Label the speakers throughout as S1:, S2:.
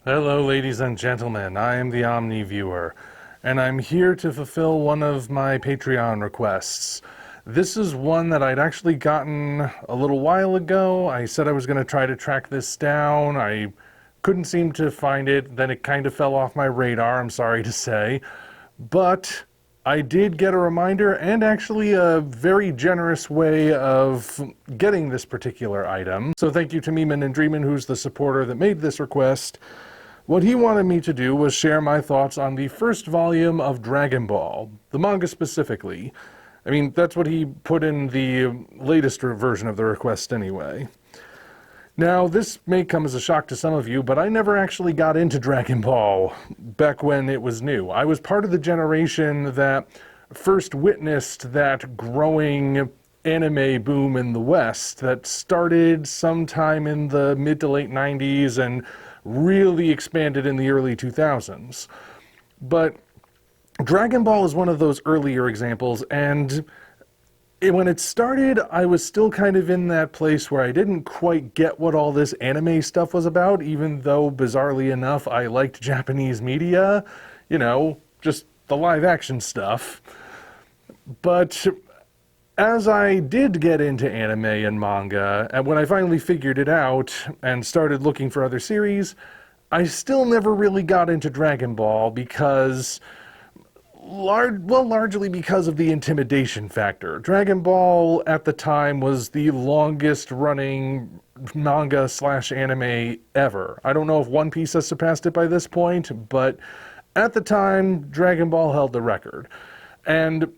S1: Hello, ladies and gentlemen. I am the Omni viewer, and I'm here to fulfill one of my Patreon requests. This is one that I'd actually gotten a little while ago. I said I was going to try to track this down. I couldn't seem to find it. Then it kind of fell off my radar, I'm sorry to say. But I did get a reminder and actually a very generous way of getting this particular item. So thank you to Meeman and Dreamin, who's the supporter that made this request. What he wanted me to do was share my thoughts on the first volume of Dragon Ball, the manga specifically. I mean, that's what he put in the latest version of the request anyway. Now, this may come as a shock to some of you, but I never actually got into Dragon Ball back when it was new. I was part of the generation that first witnessed that growing anime boom in the West that started sometime in the mid to late 90s and really expanded in the early 2000s. But Dragon Ball is one of those earlier examples, and when it started, I was still kind of in that place where I didn't quite get what all this anime stuff was about, even though, bizarrely enough, I liked Japanese media, you know, just the live action stuff. But as I did get into anime and manga, and when I finally figured it out and started looking for other series, I still never really got into Dragon Ball because, largely because of the intimidation factor. Dragon Ball at the time was the longest running manga/anime ever. I don't know if One Piece has surpassed it by this point, but at the time, Dragon Ball held the record. And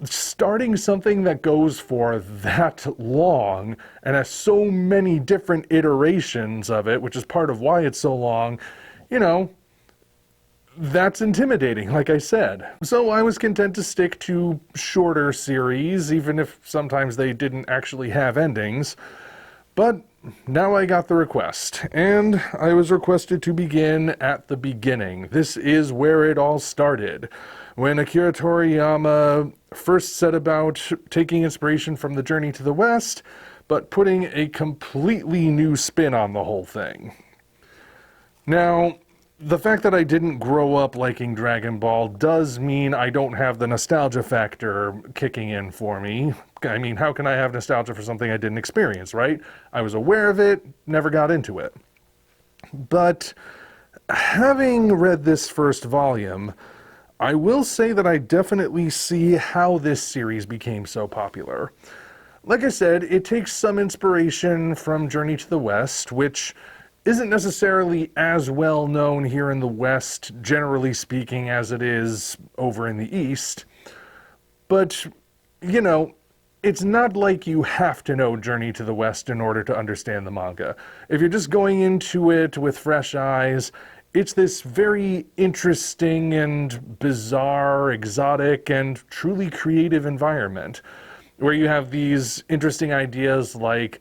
S1: starting something that goes for that long and has so many different iterations of it, which is part of why it's so long, you know, that's intimidating, like I said. So I was content to stick to shorter series, even if sometimes they didn't actually have endings. But now I got the request, and I was requested to begin at the beginning. This is where it all started. When Akira Toriyama first set about taking inspiration from the Journey to the West, but putting a completely new spin on the whole thing. Now, the fact that I didn't grow up liking Dragon Ball does mean I don't have the nostalgia factor kicking in for me. I mean, how can I have nostalgia for something I didn't experience, right? I was aware of it, never got into it. But having read this first volume, I will say that I definitely see how this series became so popular. Like I said, it takes some inspiration from Journey to the West, which isn't necessarily as well known here in the West, generally speaking, as it is over in the East. But, you know, it's not like you have to know Journey to the West in order to understand the manga. If you're just going into it with fresh eyes, it's this very interesting and bizarre, exotic, and truly creative environment where you have these interesting ideas like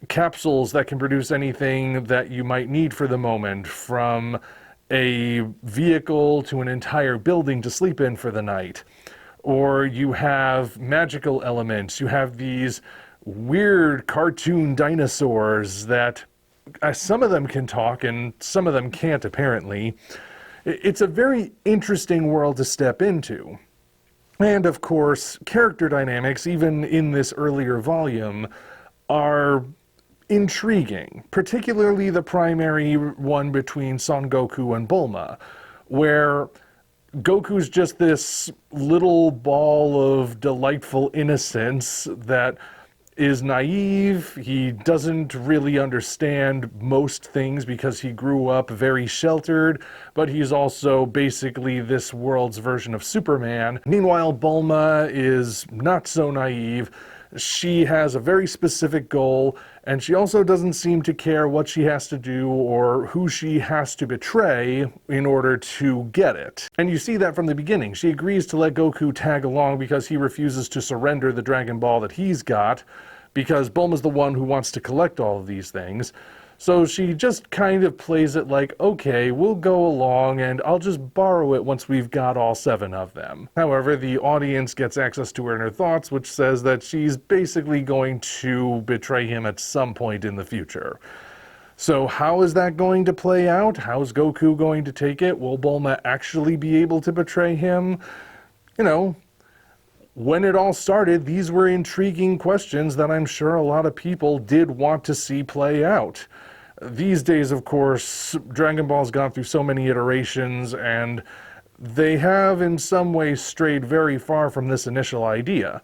S1: capsules that can produce anything that you might need for the moment, from a vehicle to an entire building to sleep in for the night. Or you have magical elements. You have these weird cartoon dinosaurs that some of them can talk and some of them can't, apparently. It's a very interesting world to step into. And of course, character dynamics, even in this earlier volume, are intriguing, particularly the primary one between Son Goku and Bulma, where Goku's just this little ball of delightful innocence that is naive. He doesn't really understand most things because he grew up very sheltered, but he's also basically this world's version of Superman. Meanwhile, Bulma is not so naive. She has a very specific goal, and she also doesn't seem to care what she has to do or who she has to betray in order to get it. And you see that from the beginning. She agrees to let Goku tag along because he refuses to surrender the Dragon Ball that he's got, because Bulma's the one who wants to collect all of these things. So she just kind of plays it like, okay, we'll go along and I'll just borrow it once we've got all 7 of them. However, the audience gets access to her inner thoughts, which says that she's basically going to betray him at some point in the future. So how is that going to play out? How's Goku going to take it? Will Bulma actually be able to betray him? You know, when it all started, these were intriguing questions that I'm sure a lot of people did want to see play out. These days, of course, Dragon Ball's gone through so many iterations, and they have in some ways strayed very far from this initial idea.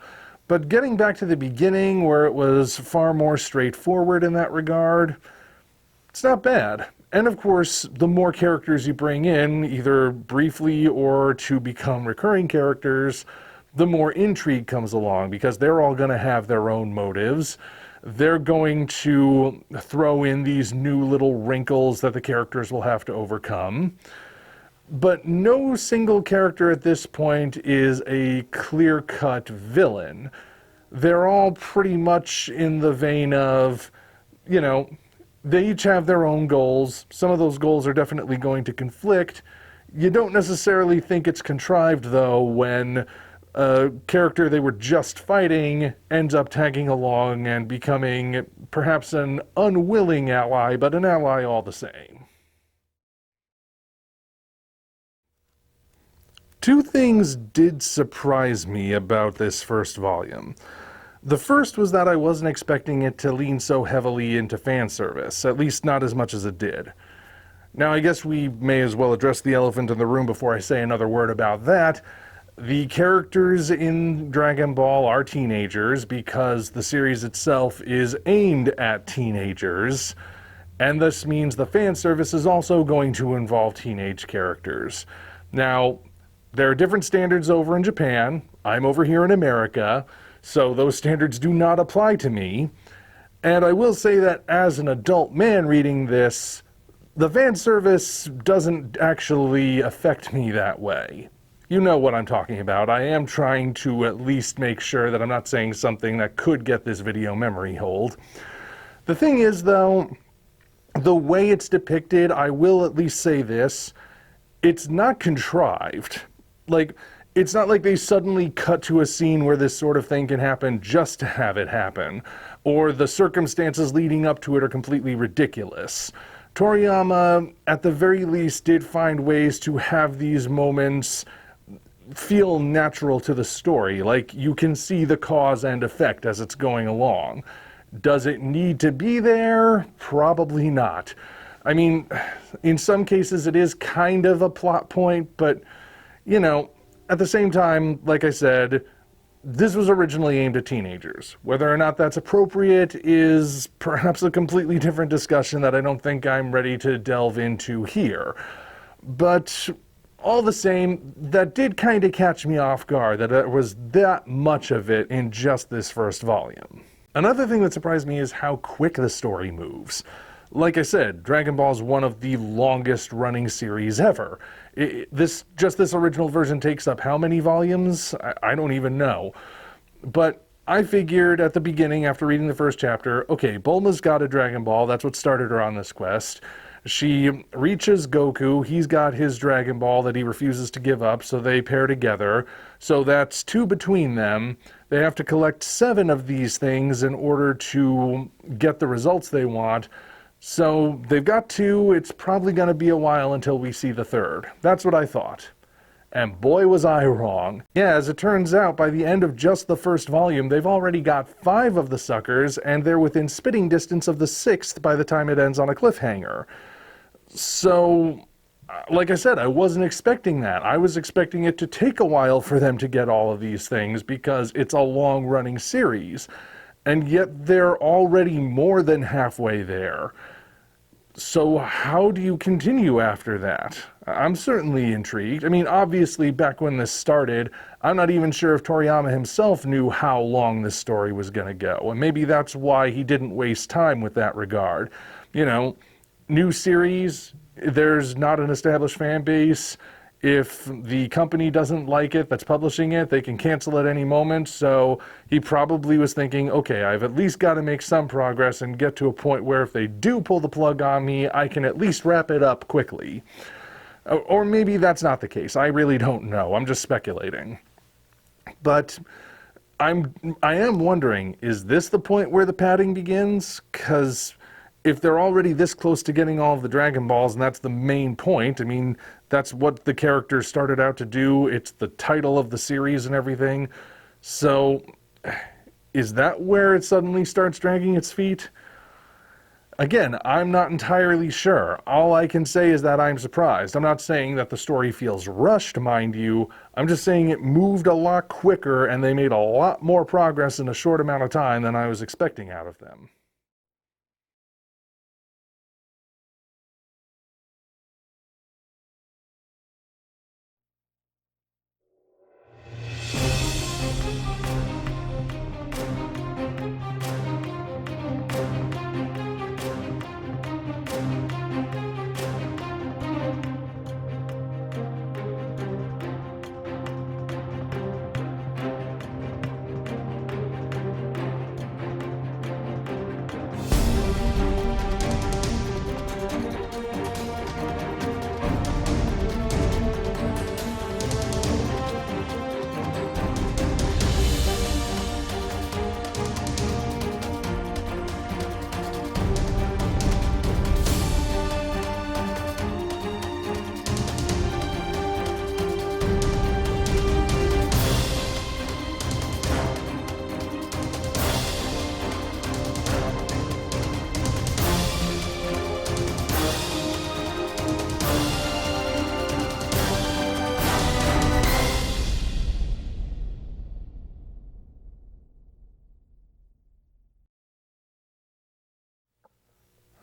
S1: But getting back to the beginning, where it was far more straightforward in that regard, it's not bad. And of course, the more characters you bring in, either briefly or to become recurring characters, the more intrigue comes along, because they're all going to have their own motives. They're going to throw in these new little wrinkles that the characters will have to overcome. But no single character at this point is a clear-cut villain. They're all pretty much in the vein of, you know, they each have their own goals. Some of those goals are definitely going to conflict. You don't necessarily think it's contrived, though, when a character they were just fighting ends up tagging along and becoming perhaps an unwilling ally, but an ally all the same. Two things did surprise me about this first volume. The first was that I wasn't expecting it to lean so heavily into fan service, at least not as much as it did. Now, I guess we may as well address the elephant in the room before I say another word about that. The characters in Dragon Ball are teenagers because the series itself is aimed at teenagers, and this means the fan service is also going to involve teenage characters. Now, there are different standards over in Japan. I'm over here in America, so those standards do not apply to me. And I will say that as an adult man reading this, the fan service doesn't actually affect me that way. You know what I'm talking about. I am trying to at least make sure that I'm not saying something that could get this video memory hold. The thing is, though, the way it's depicted, I will at least say this, it's not contrived. Like, it's not like they suddenly cut to a scene where this sort of thing can happen just to have it happen, or the circumstances leading up to it are completely ridiculous. Toriyama, at the very least, did find ways to have these moments feel natural to the story, like you can see the cause and effect as it's going along. Does it need to be there? Probably not. I mean, in some cases it is kind of a plot point, but, you know, at the same time, like I said, this was originally aimed at teenagers. Whether or not that's appropriate is perhaps a completely different discussion that I don't think I'm ready to delve into here. But all the same, that did kind of catch me off guard, that there was that much of it in just this first volume. Another thing that surprised me is how quick the story moves. Like I said, Dragon Ball is one of the longest running series ever. This original version takes up how many volumes? I don't even know. But I figured at the beginning, after reading the first chapter, okay, Bulma's got a Dragon Ball, that's what started her on this quest. She reaches Goku, he's got his Dragon Ball that he refuses to give up, so they pair together. So that's 2 between them. They have to collect 7 of these things in order to get the results they want. So they've got 2, it's probably going to be a while until we see the 3rd. That's what I thought. And boy was I wrong. Yeah, as it turns out, by the end of just the first volume, they've already got 5 of the suckers, and they're within spitting distance of the 6th by the time it ends on a cliffhanger. So, like I said, I wasn't expecting that. I was expecting it to take a while for them to get all of these things because it's a long-running series. And yet they're already more than halfway there. So how do you continue after that? I'm certainly intrigued. I mean, obviously, back when this started, I'm not even sure if Toriyama himself knew how long this story was going to go. And maybe that's why he didn't waste time with that regard. You know, new series, there's not an established fan base. If the company doesn't like it that's publishing it, they can cancel at any moment. So he probably was thinking, okay, I've at least got to make some progress and get to a point where if they do pull the plug on me, I can at least wrap it up quickly. Or maybe that's not the case. I really don't know. I'm just speculating. But I am wondering, is this the point where the padding begins? Because if they're already this close to getting all of the Dragon Balls, and that's the main point, I mean, that's what the characters started out to do. It's the title of the series and everything. So, is that where it suddenly starts dragging its feet? Again, I'm not entirely sure. All I can say is that I'm surprised. I'm not saying that the story feels rushed, mind you. I'm just saying it moved a lot quicker and they made a lot more progress in a short amount of time than I was expecting out of them.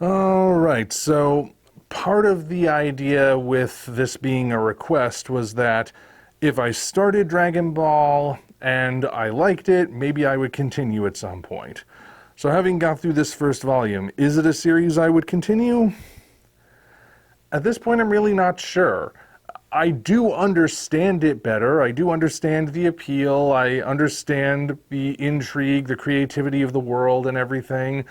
S1: Alright, so part of the idea with this being a request was that if I started Dragon Ball and I liked it, maybe I would continue at some point. So having got through this first volume, is it a series I would continue? At this point, I'm really not sure. I do understand it better. I do understand the appeal. I understand the intrigue, the creativity of the world and everything.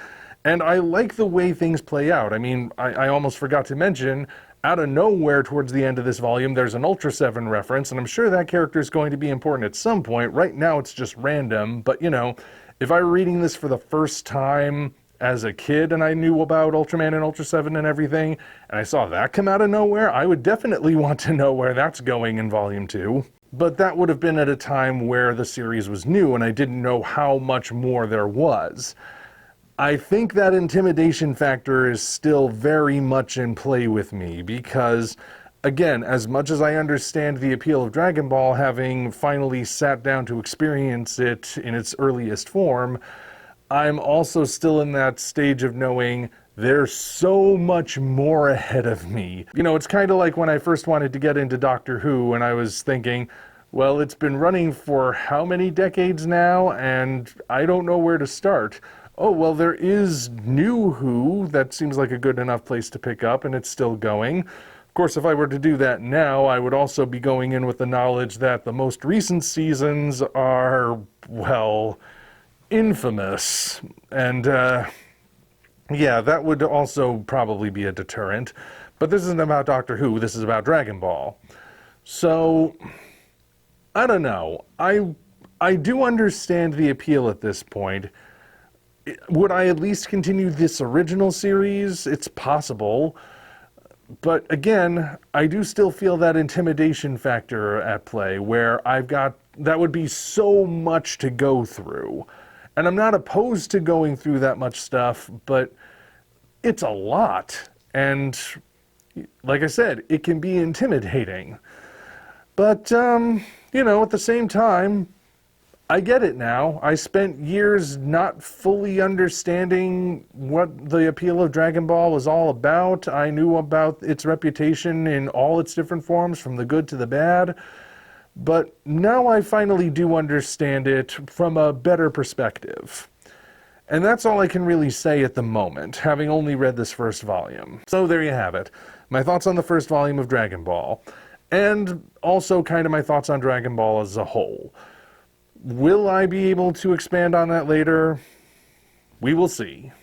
S1: And I like the way things play out. I mean, I almost forgot to mention, out of nowhere towards the end of this volume, there's an Ultra 7 reference, and I'm sure that character is going to be important at some point. Right now, it's just random, but you know, if I were reading this for the first time as a kid and I knew about Ultraman and Ultra 7 and everything, and I saw that come out of nowhere, I would definitely want to know where that's going in Volume 2. But that would have been at a time where the series was new and I didn't know how much more there was. I think that intimidation factor is still very much in play with me because, again, as much as I understand the appeal of Dragon Ball, having finally sat down to experience it in its earliest form, I'm also still in that stage of knowing there's so much more ahead of me. You know, it's kind of like when I first wanted to get into Doctor Who and I was thinking, well, it's been running for how many decades now, and I don't know where to start. Oh, well, there is New Who. That seems like a good enough place to pick up, and it's still going. Of course, if I were to do that now, I would also be going in with the knowledge that the most recent seasons are, well, infamous. And, yeah, that would also probably be a deterrent. But this isn't about Doctor Who, this is about Dragon Ball. So, I don't know. I do understand the appeal at this point. Would I at least continue this original series? It's possible. But again, I do still feel that intimidation factor at play where that would be so much to go through. And I'm not opposed to going through that much stuff, but it's a lot. And like I said, it can be intimidating. But, you know, at the same time, I get it now. I spent years not fully understanding what the appeal of Dragon Ball was all about. I knew about its reputation in all its different forms, from the good to the bad. But now I finally do understand it from a better perspective. And that's all I can really say at the moment, having only read this first volume. So there you have it. My thoughts on the first volume of Dragon Ball. And also kind of my thoughts on Dragon Ball as a whole. Will I be able to expand on that later? We will see.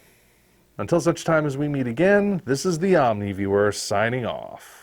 S1: Until such time as we meet again, this is the Omni Viewer signing off.